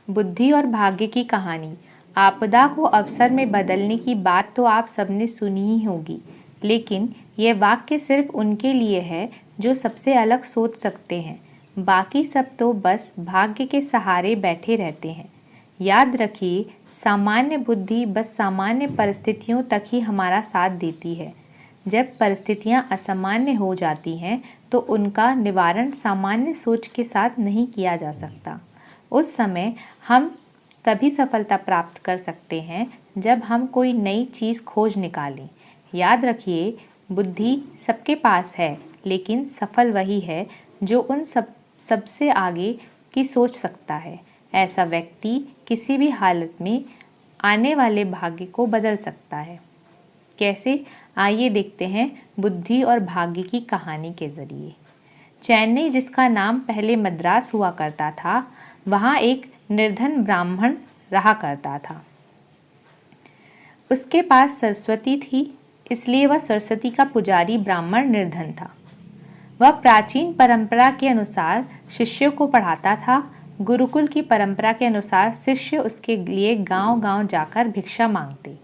बुद्धि और भाग्य की कहानी। आपदा को अवसर में बदलने की बात तो आप सबने सुनी ही होगी, लेकिन यह वाक्य सिर्फ उनके लिए है जो सबसे अलग सोच सकते हैं। बाकी सब तो बस भाग्य के सहारे बैठे रहते हैं। याद रखिए, सामान्य बुद्धि बस सामान्य परिस्थितियों तक ही हमारा साथ देती है। जब परिस्थितियां असामान्य हो जाती हैं तो उनका निवारण सामान्य सोच के साथ नहीं किया जा सकता। उस समय हम तभी सफलता प्राप्त कर सकते हैं जब हम कोई नई चीज़ खोज निकालें। याद रखिए, बुद्धि सबके पास है, लेकिन सफल वही है जो उन सबसे आगे की सोच सकता है। ऐसा व्यक्ति किसी भी हालत में आने वाले भाग्य को बदल सकता है। कैसे? आइए देखते हैं बुद्धि और भाग्य की कहानी के जरिए। चेन्नई, जिसका नाम पहले मद्रास हुआ करता था, वहाँ एक निर्धन ब्राह्मण रहा करता था। उसके पास सरस्वती थी, इसलिए वह सरस्वती का पुजारी ब्राह्मण निर्धन था। वह प्राचीन परंपरा के अनुसार शिष्यों को पढ़ाता था। गुरुकुल की परंपरा के अनुसार शिष्य उसके लिए गांव-गांव जाकर भिक्षा मांगते।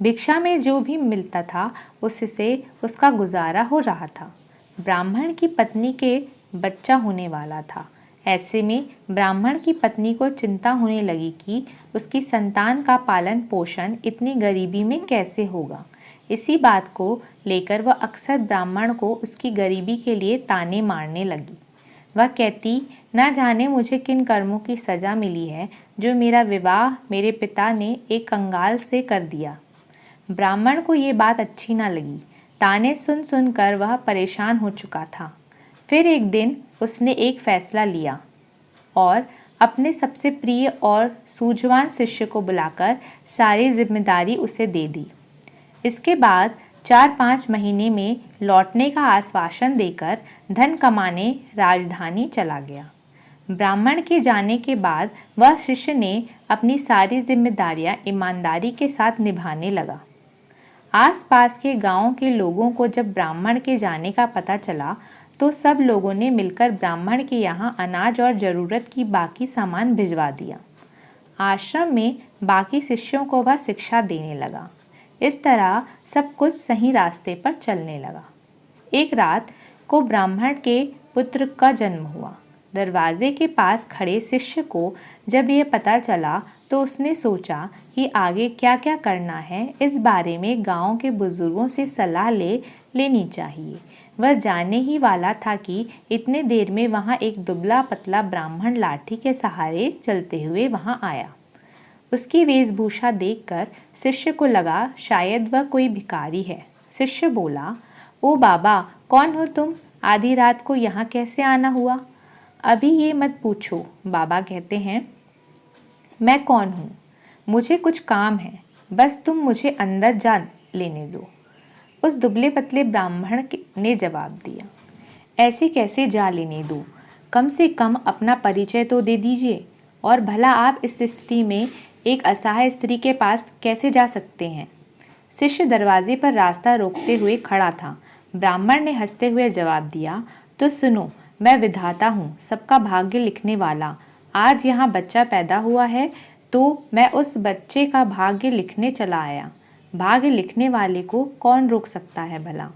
भिक्षा में जो भी मिलता था उससे उसका गुजारा हो रहा था। ब्राह्मण की पत्नी के बच्चा होने वाला था। ऐसे में ब्राह्मण की पत्नी को चिंता होने लगी कि उसकी संतान का पालन पोषण इतनी गरीबी में कैसे होगा। इसी बात को लेकर वह अक्सर ब्राह्मण को उसकी गरीबी के लिए ताने मारने लगी। वह कहती, ना जाने मुझे किन कर्मों की सजा मिली है जो मेरा विवाह मेरे पिता ने एक कंगाल से कर दिया। ब्राह्मण को ये बात अच्छी ना लगी। ताने सुन सुनकर वह परेशान हो चुका था। फिर एक दिन उसने एक फैसला लिया और अपने सबसे प्रिय और सूझवान शिष्य को बुलाकर सारी जिम्मेदारी उसे दे दी। इसके बाद 4-5 महीने में लौटने का आश्वासन देकर धन कमाने राजधानी चला गया। ब्राह्मण के जाने के बाद वह शिष्य ने अपनी सारी जिम्मेदारियां ईमानदारी के साथ निभाने लगा। आसपास के गांवों के लोगों को जब ब्राह्मण के जाने का पता चला तो सब लोगों ने मिलकर ब्राह्मण के यहाँ अनाज और ज़रूरत की बाकी सामान भिजवा दिया। आश्रम में बाकी शिष्यों को वह शिक्षा देने लगा। इस तरह सब कुछ सही रास्ते पर चलने लगा। एक रात को ब्राह्मण के पुत्र का जन्म हुआ। दरवाजे के पास खड़े शिष्य को जब यह पता चला तो उसने सोचा कि आगे क्या क्या करना है, इस बारे में गांव के बुजुर्गों से सलाह लेनी चाहिए। वह जाने ही वाला था कि इतने देर में वहां एक दुबला पतला ब्राह्मण लाठी के सहारे चलते हुए वहां आया। उसकी वेशभूषा देखकर शिष्य को लगा शायद वह कोई भिखारी है। शिष्य बोला, ओ बाबा, कौन हो तुम? आधी रात को यहाँ कैसे आना हुआ? अभी ये मत पूछो, बाबा कहते हैं। मैं कौन हूँ? मुझे कुछ काम है, बस तुम मुझे अंदर जा लेने दो। उस दुबले पतले ब्राह्मण ने जवाब दिया, ऐसे कैसे जा लेने दो? कम से कम अपना परिचय तो दे दीजिए। और भला आप इस स्थिति में एक असहाय स्त्री के पास कैसे जा सकते हैं? शिष्य दरवाजे पर रास्ता रोकते हुए खड़ा था। ब्राह्मण ने हंसते हुए जवाब दिया, तो सुनो, मैं विधाता हूँ, सबका भाग्य लिखने वाला। आज यहाँ बच्चा पैदा हुआ है तो मैं उस बच्चे का भाग्य लिखने चला आया। भाग्य लिखने वाले को कौन रोक सकता है भला?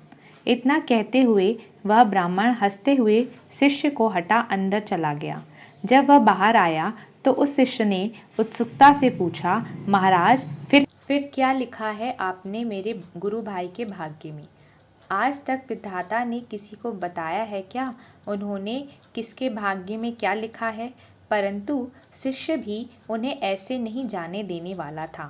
इतना कहते हुए वह ब्राह्मण हंसते हुए शिष्य को हटा अंदर चला गया। जब वह बाहर आया तो उस शिष्य ने उत्सुकता से पूछा, महाराज, फिर क्या लिखा है आपने मेरे गुरु भाई के भाग्य में? आज तक विधाता ने किसी को बताया है क्या उन्होंने किसके भाग्य में क्या लिखा है? परंतु शिष्य भी उन्हें ऐसे नहीं जाने देने वाला था।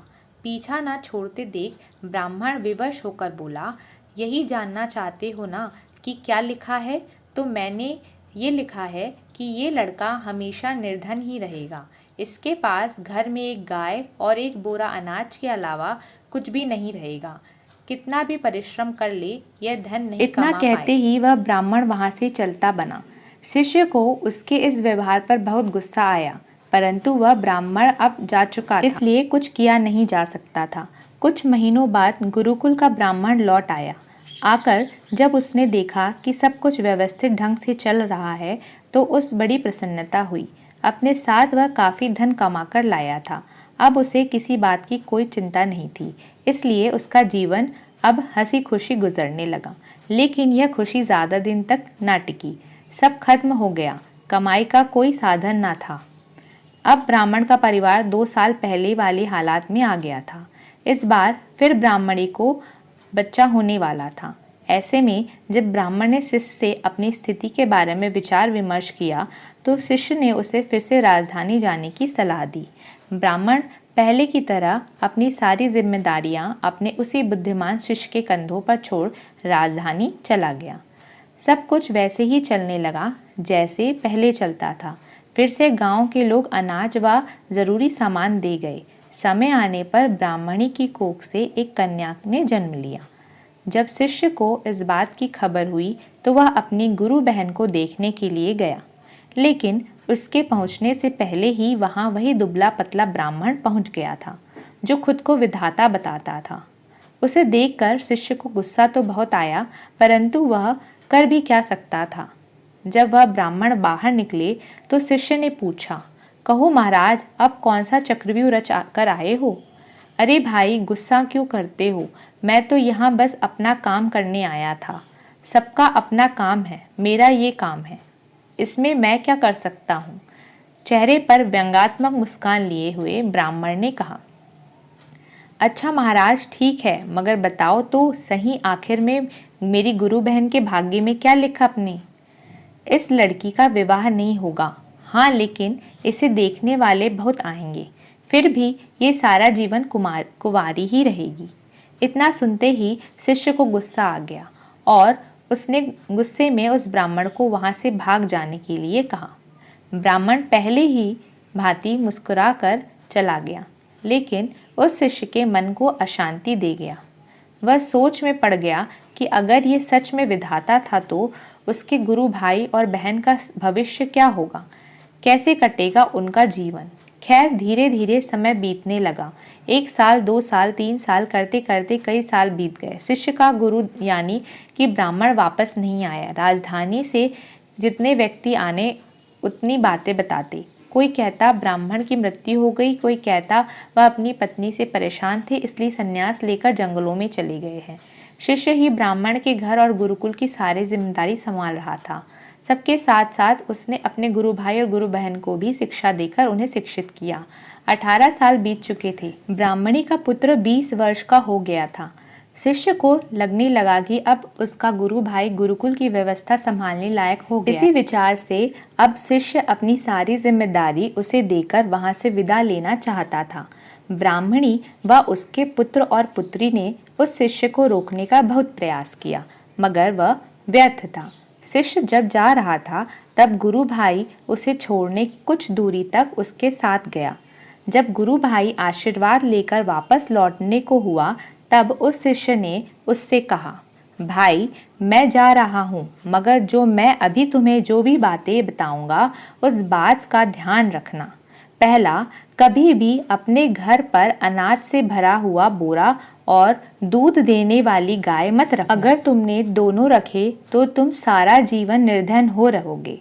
पीछा ना छोड़ते देख ब्राह्मण विवश होकर बोला, यही जानना चाहते हो ना कि क्या लिखा है? तो मैंने ये लिखा है कि ये लड़का हमेशा निर्धन ही रहेगा। इसके पास घर में एक गाय और एक बोरा अनाज के अलावा कुछ भी नहीं रहेगा। कितना भी परिश्रम कर ले, यह धन नहीं कमा पाएगा। इतना कहते ही वह ब्राह्मण वहां से चलता बना। शिष्य को उसके इस व्यवहार पर बहुत गुस्सा आया, परंतु वह ब्राह्मण अब जा चुका था, इसलिए कुछ किया नहीं जा सकता था। कुछ महीनों बाद गुरुकुल का ब्राह्मण लौट आया। आकर जब उसने देखा कि सब कुछ व्यवस्थित ढंग से चल रहा है तो उस बड़ी प्रसन्नता हुई। अपने साथ वह काफ़ी धन कमाकर लाया था। अब उसे किसी बात की कोई चिंता नहीं थी, इसलिए उसका जीवन अब हंसी खुशी गुजरने लगा। लेकिन यह खुशी ज़्यादा दिन तक ना टिकी। सब खत्म हो गया, कमाई का कोई साधन ना था। अब ब्राह्मण का परिवार 2 साल पहले वाले हालात में आ गया था। इस बार फिर ब्राह्मणी को बच्चा होने वाला था। ऐसे में जब ब्राह्मण ने शिष्य से अपनी स्थिति के बारे में विचार विमर्श किया तो शिष्य ने उसे फिर से राजधानी जाने की सलाह दी। ब्राह्मण पहले की तरह अपनी सारी जिम्मेदारियां अपने उसी बुद्धिमान शिष्य के कंधों पर छोड़ राजधानी चला गया। सब कुछ वैसे ही चलने लगा जैसे पहले चलता था। फिर से गांव के लोग अनाज व जरूरी सामान दे गए। समय आने पर ब्राह्मणी की कोख से एक कन्या ने जन्म लिया। जब शिष्य को इस बात की खबर हुई तो वह अपनी गुरु बहन को देखने के लिए गया, लेकिन उसके पहुंचने से पहले ही वहां वही दुबला पतला ब्राह्मण पहुंच गया था जो खुद को विधाता बताता था। उसे देखकर शिष्य को गुस्सा तो बहुत आया, परंतु वह कर भी क्या सकता था। जब वह ब्राह्मण बाहर निकले तो शिष्य ने पूछा, कहो महाराज, अब कौन सा चक्रव्यूह रच कर आए हो? अरे भाई, गुस्सा क्यों करते हो? मैं तो यहाँ बस अपना काम करने आया था। सबका अपना काम है, मेरा ये काम है, इसमें मैं क्या कर सकता हूँ? चेहरे पर व्यंग्यात्मक मुस्कान लिए हुए ब्राह्मण ने कहा। अच्छा महाराज, ठीक है, मगर बताओ तो सही, आखिर में मेरी गुरु बहन के भाग्य में क्या लिखा अपने? इस लड़की का विवाह नहीं होगा। हाँ, लेकिन इसे देखने वाले बहुत आएंगे। फिर भी ये सारा जीवन कुंवारी ही रहेगी। इतना सुनते ही शिष्य को गुस्सा आ गया और उसने गुस्से में उस ब्राह्मण को वहां से भाग जाने के लिए कहा। ब्राह्मण पहले ही भांति मुस्कुरा कर चला गया, लेकिन उस शिष्य के मन को अशांति दे गया। वह सोच में पड़ गया कि अगर ये सच में विधाता था तो उसके गुरु भाई और बहन का भविष्य क्या होगा, कैसे कटेगा उनका जीवन। खैर, धीरे धीरे समय बीतने लगा। 1 साल, 2 साल, 3 साल करते करते कई साल बीत गए। शिष्य का गुरु यानी कि ब्राह्मण वापस नहीं आया। राजधानी से जितने व्यक्ति आने उतनी बातें बताते। कोई कहता ब्राह्मण की मृत्यु हो गई, कोई कहता वह अपनी पत्नी से परेशान थे इसलिए संन्यास लेकर जंगलों में चले गए हैं। शिष्य ही ब्राह्मण के घर और गुरुकुल की सारी जिम्मेदारी संभाल रहा था। सबके साथ साथ उसने अपने गुरु भाई और गुरु बहन को भी शिक्षा देकर उन्हें शिक्षित किया। 18 साल बीत चुके थे। ब्राह्मणी का पुत्र 20 वर्ष का हो गया था। शिष्य को लगने लगा कि अब उसका गुरु भाई गुरुकुल की व्यवस्था संभालने लायक हो गया। इसी विचार से अब शिष्य अपनी सारी जिम्मेदारी उसे देकर वहां से विदा लेना चाहता था। ब्राह्मणी व उसके पुत्र और पुत्री ने उस शिष्य को रोकने का बहुत प्रयास किया, मगर वह व्यर्थ था। शिष्य जब जा रहा था तब गुरु भाई उसे छोड़ने कुछ दूरी तक उसके साथ गया। जब गुरु भाई आशीर्वाद लेकर वापस लौटने को हुआ तब उस शिष्य ने उससे कहा, भाई, मैं जा रहा हूँ, मगर जो मैं अभी तुम्हें जो भी बातें बताऊंगा उस बात का ध्यान रखना। पहला, कभी भी अपने घर पर अनाज से भरा हुआ बोरा और दूध देने वाली गाय मत रखना। अगर तुमने दोनों रखे तो तुम सारा जीवन निर्धन हो रहोगे।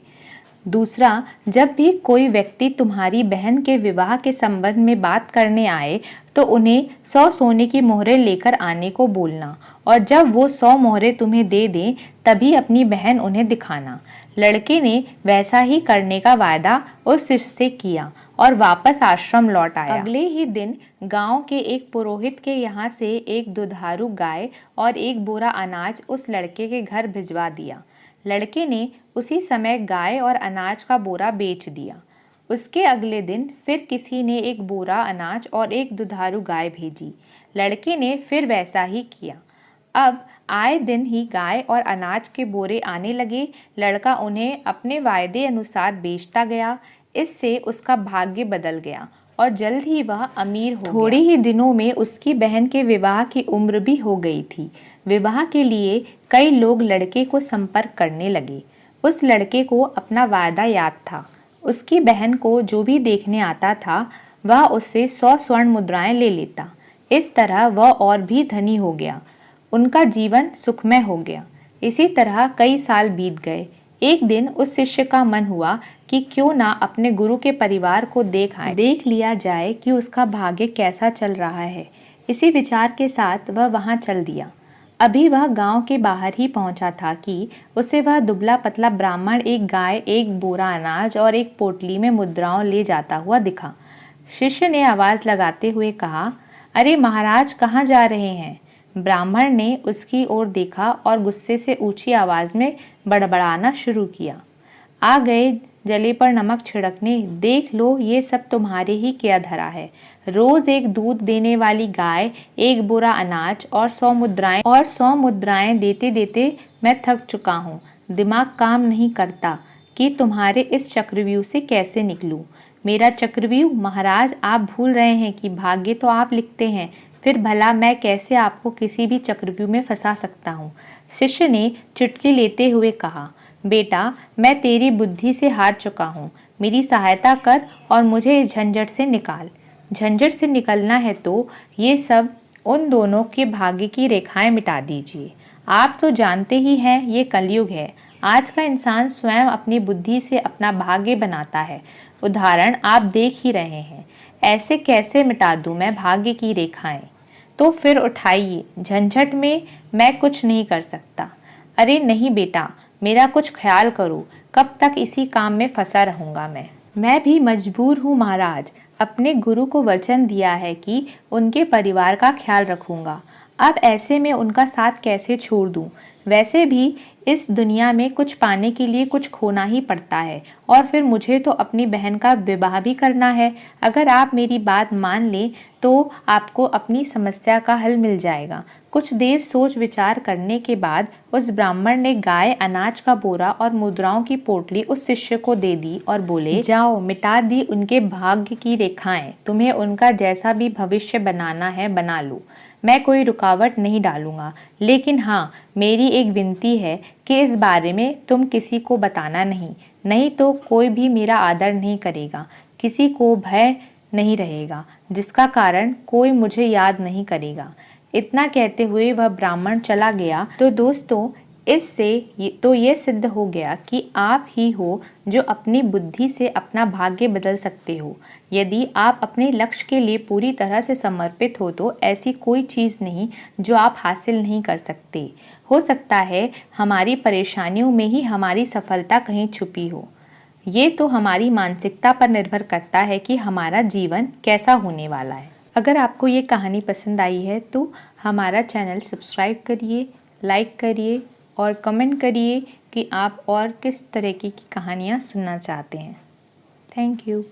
दूसरा, जब भी कोई व्यक्ति तुम्हारी बहन के विवाह के संबंध में बात करने आए तो उन्हें 100 सोने की मोहरें लेकर आने को बोलना, और जब वो 100 मोहरें तुम्हें दे दें तभी अपनी बहन उन्हें दिखाना। लड़के ने वैसा ही करने का वायदा उस शिष्य से किया और वापस आश्रम लौट आया। अगले ही दिन गांव के एक पुरोहित के यहाँ से एक दुधारू गाय और एक बोरा अनाज उस लड़के के घर भिजवा दिया। लड़के ने उसी समय गाय और अनाज का बोरा बेच दिया। उसके अगले दिन फिर किसी ने एक बोरा अनाज और एक दुधारू गाय भेजी। लड़के ने फिर वैसा ही किया। अब आए दिन ही गाय और अनाज के बोरे आने लगे। लड़का उन्हें अपने वायदे अनुसार बेचता गया। इससे उसका भाग्य बदल गया और जल्द ही वह अमीर हो थोड़े ही दिनों में उसकी बहन के विवाह की उम्र भी हो गई थी। विवाह के लिए कई लोग लड़के को संपर्क करने लगे। उस लड़के को अपना वायदा याद था। उसकी बहन को जो भी देखने आता था वह उससे 100 स्वर्ण मुद्राएं ले लेता। इस तरह वह और भी धनी हो गया। उनका जीवन सुखमय हो गया। इसी तरह कई साल बीत गए। एक दिन उस शिष्य का मन हुआ कि क्यों ना अपने गुरु के परिवार को देख लिया जाए कि उसका भाग्य कैसा चल रहा है। इसी विचार के साथ वह वहां चल दिया। अभी वह गांव के बाहर ही पहुंचा था कि उसे वह दुबला पतला ब्राह्मण एक गाय, एक बोरा अनाज और एक पोटली में मुद्राओं ले जाता हुआ दिखा। शिष्य ने आवाज लगाते हुए कहा, अरे महाराज, कहाँ जा रहे हैं? ब्राह्मण ने उसकी ओर देखा और गुस्से से ऊंची आवाज में बड़बड़ाना शुरू किया, आ गए जले पर नमक छिड़कने। देख लो, ये सब तुम्हारे ही किया धरा है। रोज एक दूध देने वाली गाय, एक बोरा अनाज और 100 मुद्राएं देते देते मैं थक चुका हूँ। दिमाग काम नहीं करता कि तुम्हारे इस चक्रव्यूह से कैसे निकलूं। मेरा चक्रव्यूह? महाराज, आप भूल रहे हैं कि भाग्य तो आप लिखते हैं, फिर भला मैं कैसे आपको किसी भी चक्रव्यूह में फंसा सकता हूँ। शिष्य ने चुटकी लेते हुए कहा, बेटा, मैं तेरी बुद्धि से हार चुका हूँ। मेरी सहायता कर और मुझे इस झंझट से निकाल। झंझट से निकलना है तो ये सब उन दोनों के भाग्य की रेखाएं मिटा दीजिए। आप तो जानते ही हैं, ये कलयुग है। आज का इंसान स्वयं अपनी बुद्धि से अपना भाग्य बनाता है। उदाहरण आप देख ही रहे हैं। ऐसे कैसे मिटा दूं मैं भाग्य की रेखाएं? तो फिर उठाइए, झंझट में मैं कुछ नहीं कर सकता। अरे नहीं बेटा, मेरा कुछ ख्याल करो। कब तक इसी काम में फंसा रहूंगा मैं भी मजबूर हूँ महाराज। अपने गुरु को वचन दिया है कि उनके परिवार का ख्याल रखूंगा। अब ऐसे में उनका साथ कैसे छोड़ दूं? वैसे भी इस दुनिया में कुछ पाने के लिए कुछ खोना ही पड़ता है, और फिर मुझे तो अपनी बहन का विवाह भी करना है। अगर आप मेरी बात मान लें तो आपको अपनी समस्या का हल मिल जाएगा। कुछ देर सोच विचार करने के बाद उस ब्राह्मण ने गाय, अनाज का बोरा और मुद्राओं की पोटली उस शिष्य को दे दी और बोले, जाओ, मिटा दी उनके भाग्य की रेखाएं। तुम्हें उनका जैसा भी भविष्य बनाना है बना लो। मैं कोई रुकावट नहीं डालूंगा, लेकिन हाँ, मेरी एक विनती है कि इस बारे में तुम किसी को बताना नहीं तो कोई भी मेरा आदर नहीं करेगा, किसी को भय नहीं रहेगा, जिसका कारण कोई मुझे याद नहीं करेगा। इतना कहते हुए वह ब्राह्मण चला गया। तो दोस्तों, इससे ये सिद्ध हो गया कि आप ही हो जो अपनी बुद्धि से अपना भाग्य बदल सकते हो। यदि आप अपने लक्ष्य के लिए पूरी तरह से समर्पित हो तो ऐसी कोई चीज़ नहीं जो आप हासिल नहीं कर सकते। हो सकता है हमारी परेशानियों में ही हमारी सफलता कहीं छुपी हो। ये तो हमारी मानसिकता पर निर्भर करता है कि हमारा जीवन कैसा होने वाला है। अगर आपको ये कहानी पसंद आई है तो हमारा चैनल सब्सक्राइब करिए, लाइक करिए और कमेंट करिए कि आप और किस तरह की कहानियाँ सुनना चाहते हैं। Thank you.